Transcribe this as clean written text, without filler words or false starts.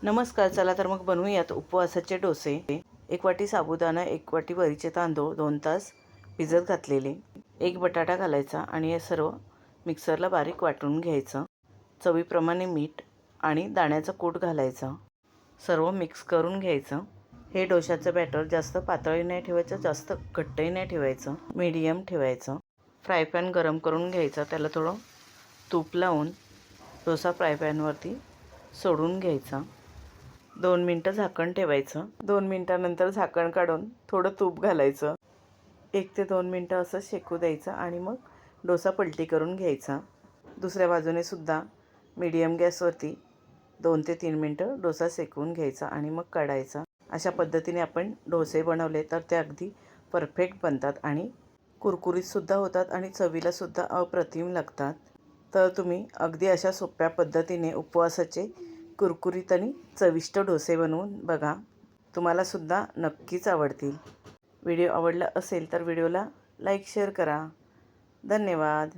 नमस्कार. चला तर मग बनवूयात उपवासाचे डोसे. 1 वाटी साबुदाणा, 1 वाटी वरीचे तांदूळ 2 तास भिजत घातलेले, 1 बटाटा घालायचा आणि हे सर्व मिक्सरला बारीक वाटून घ्यायचं. चवीप्रमाणे मीठ आणि दाण्याचं कूट घालायचं. सर्व मिक्स करून घ्यायचं. हे डोशाचं बॅटर जास्त पातळही नाही ठेवायचं, जास्त घट्टही नाही ठेवायचं, मीडियम ठेवायचं. फ्राय पॅन गरम करून घ्यायचा, त्याला थोडं तूप लावून डोसा फ्राय पॅनवरती सोडून घ्यायचा. 2 मिनटं झाकण ठेवायचं. 2 मिनटानंतर झाकण काढून थोडं तूप घालायचं. 1 ते 2 मिनटं असं शेकू द्यायचं आणि मग डोसा पलटी करून घ्यायचा. दुसऱ्या बाजूने सुद्धा मीडियम गॅसवरती 2 ते 3 मिनटं डोसा शेकवून घ्यायचा आणि मग काढायचा. अशा पद्धतीने आपण डोसे बनवले तर ते अगदी परफेक्ट बनतात आणि कुरकुरीतसुद्धा होतात आणि चवीलासुद्धा अप्रतिम लागतात. तर तुम्ही अगदी अशा सोप्या पद्धतीने उपवासाचे कुरकुरीत आणि चविष्ट डोसे बनवून बघा. तुम्हालासुद्धा नक्कीच आवडतील. व्हिडिओ आवडला असेल तर व्हिडिओला लाईक शेअर करा. धन्यवाद.